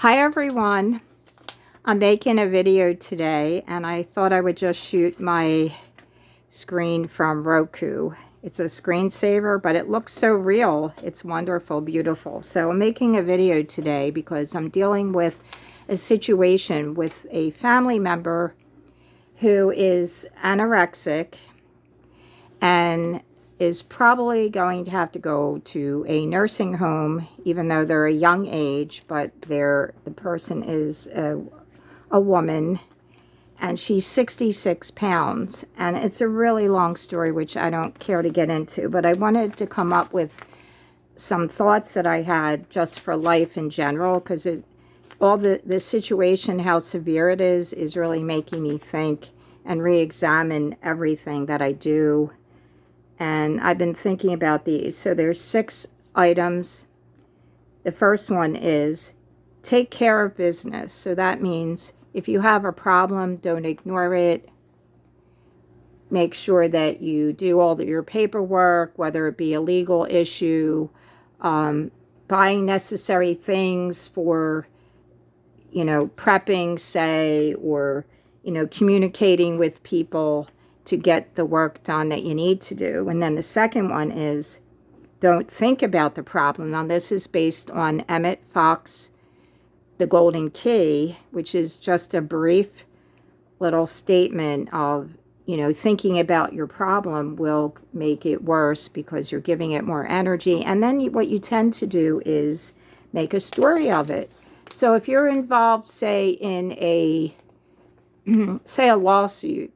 Hi everyone, I'm making a video today and I thought I would just shoot my screen from Roku. It's a screensaver, but it looks so real. It's wonderful, beautiful. So I'm making a video today because I'm dealing with a situation with a family member who is anorexic and is probably going to have to go to a nursing home, even though they're a young age, but the person is a woman, and she's 66 pounds. And it's a really long story, which I don't care to get into, but I wanted to come up with some thoughts that I had just for life in general, because all the situation, how severe it is really making me think and re-examine everything that I do. And I've been thinking about these. So there's 6 items. The first one is take care of business. So that means if you have a problem, don't ignore it. Make sure that you do all your paperwork, whether it be a legal issue, buying necessary things for, prepping, say, or, communicating with people to get the work done that you need to do. And then the second one is don't think about the problem. Now, this is based on Emmett Fox, The Golden Key, which is just a brief little statement of, thinking about your problem will make it worse because you're giving it more energy. And then what you tend to do is make a story of it. So if you're involved, say, in a lawsuit,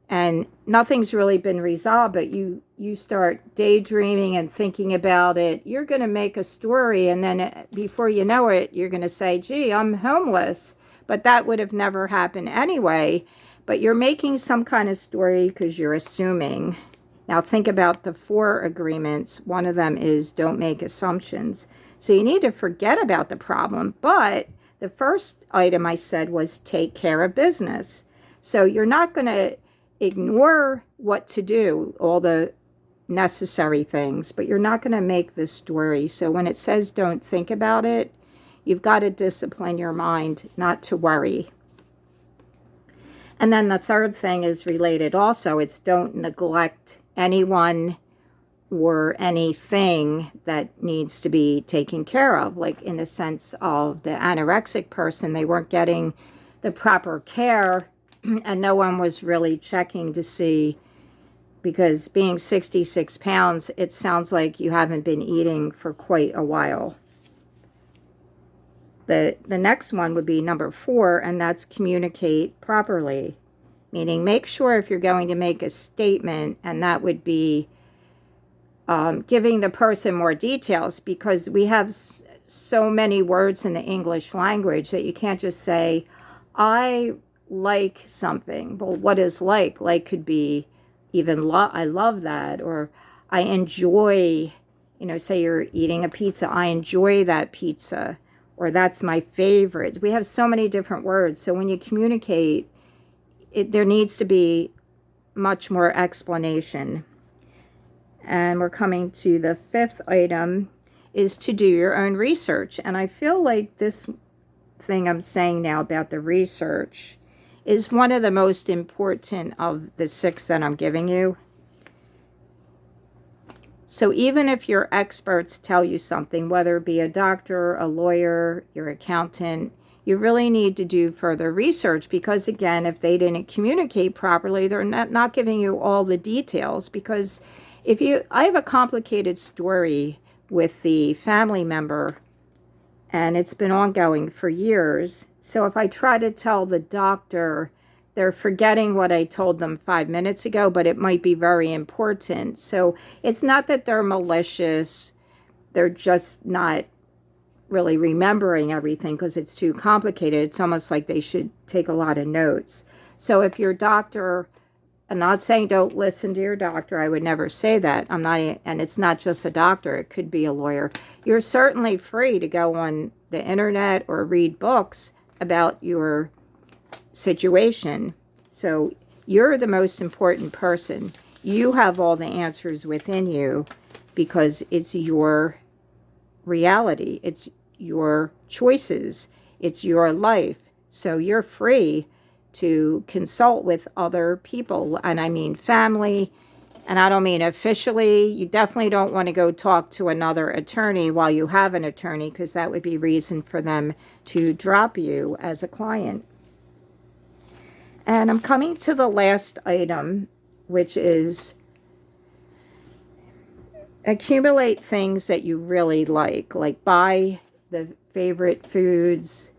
and nothing's really been resolved, but you start daydreaming and thinking about it, you're going to make a story, and then before you know it, you're going to say, gee, I'm homeless. But that would have never happened anyway. But you're making some kind of story because you're assuming. Now think about the 4 agreements. One of them is don't make assumptions. So you need to forget about the problem. But the first item I said was take care of business. So you're not going to ignore what to do, all the necessary things, but you're not going to make the story. So when it says don't think about it, you've got to discipline your mind not to worry. And then the third thing is related also. It's don't neglect anyone or anything that needs to be taken care of. Like in the sense of the anorexic person, they weren't getting the proper care, and no one was really checking to see, because being 66 pounds, it sounds like you haven't been eating for quite a while. The next one would be number 4, and that's communicate properly. Meaning make sure if you're going to make a statement, and that would be giving the person more details, because we have so many words in the English language that you can't just say, I like something. Well, what is like? Like could be even I love that, or I enjoy, say you're eating a pizza, I enjoy that pizza, or that's my favorite. We have so many different words. So when you communicate, there needs to be much more explanation. And we're coming to the 5th item is to do your own research. And I feel like this thing I'm saying now about the research is one of the most important of the 6 that I'm giving you. So even if your experts tell you something, whether it be a doctor, a lawyer, your accountant, you really need to do further research, because again, if they didn't communicate properly, they're not giving you all the details. Because I have a complicated story with the family member, and it's been ongoing for years. So if I try to tell the doctor, they're forgetting what I told them 5 minutes ago, but it might be very important. So it's not that they're malicious. They're just not really remembering everything because it's too complicated. It's almost like they should take a lot of notes. So if your doctor, I'm not saying don't listen to your doctor. I would never say that. And it's not just a doctor. It could be a lawyer. You're certainly free to go on the internet or read books about your situation. So you're the most important person. You have all the answers within you because it's your reality. It's your choices. It's your life. So you're free to consult with other people, and I mean family, and I don't mean officially. You definitely don't want to go talk to another attorney while you have an attorney, because that would be reason for them to drop you as a client. And I'm coming to the last item, which is accumulate things that you really like buy the favorite foods,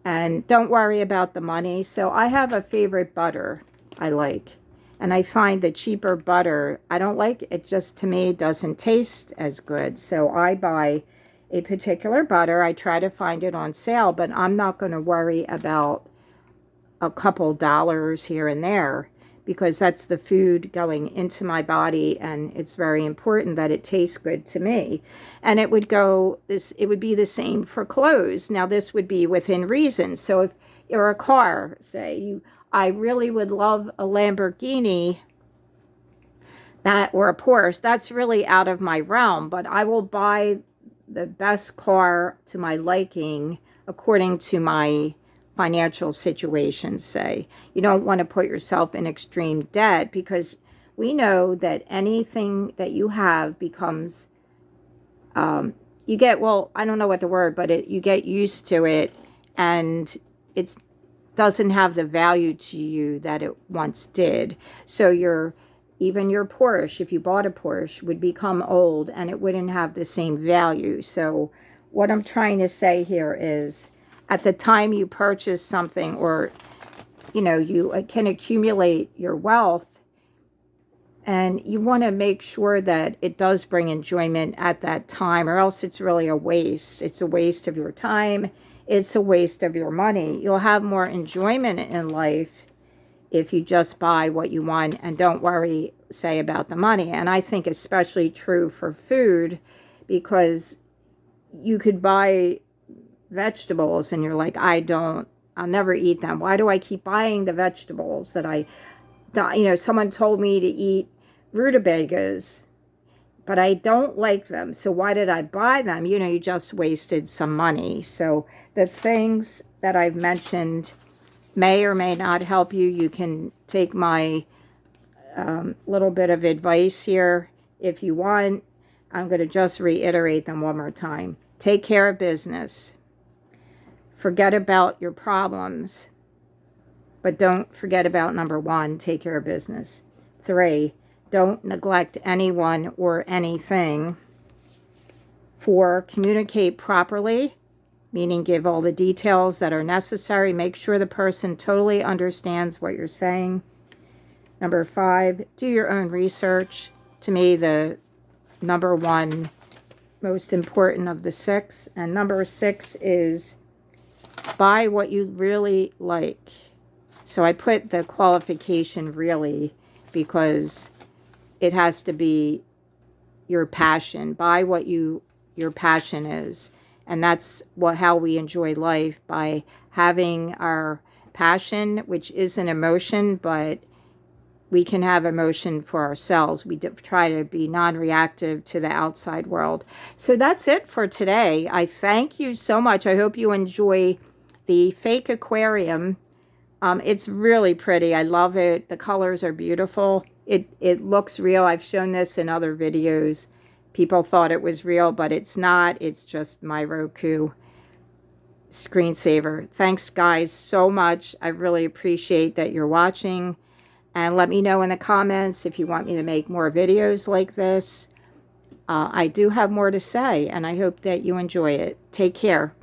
and don't worry about the money. So I have a favorite butter I like, and I find the cheaper butter I don't like. It just, to me, doesn't taste as good. So I buy a particular butter. I try to find it on sale, but I'm not going to worry about a couple dollars here and there, because that's the food going into my body, and it's very important that it tastes good to me. And it would be the same for clothes. Now, this would be within reason. So if you're a car, I really would love a Lamborghini, or a Porsche, that's really out of my realm, but I will buy the best car to my liking according to my financial situations. Say you don't want to put yourself in extreme debt, because we know that anything that you have becomes, you get, well, I don't know what the word, but you get used to it, and it doesn't have the value to you that it once did. So even your Porsche, if you bought a Porsche, would become old and it wouldn't have the same value. So what I'm trying to say here is, at the time you purchase something, or you can accumulate your wealth, and you want to make sure that it does bring enjoyment at that time, or else it's really a waste. It's a waste of your time. It's a waste of your money. You'll have more enjoyment in life if you just buy what you want and don't worry, say, about the money. And I think especially true for food, because you could buy vegetables and you're like, I'll never eat them. Why do I keep buying the vegetables that someone told me to eat rutabagas, but I don't like them. So why did I buy them? You just wasted some money. So the things that I've mentioned may or may not help you. You can take my little bit of advice here if you want. I'm going to just reiterate them one more time. Take care of business. Forget about your problems, but don't forget about number 1, take care of business. 3, don't neglect anyone or anything. 4, communicate properly, meaning give all the details that are necessary. Make sure the person totally understands what you're saying. Number 5, do your own research. To me, the number 1 most important of the 6. And number 6 is buy what you really like. So I put the qualification really, because it has to be your passion. Buy what your passion is. And that's how we enjoy life, by having our passion, which is an emotion, but we can have emotion for ourselves. We try to be non-reactive to the outside world. So that's it for today. I thank you so much. I hope you enjoy the fake aquarium. It's really pretty. I love it. The colors are beautiful. It looks real. I've shown this in other videos. People thought it was real, but it's not. It's just my Roku screensaver. Thanks, guys, so much. I really appreciate that you're watching. And let me know in the comments if you want me to make more videos like this. I do have more to say, and I hope that you enjoy it. Take care.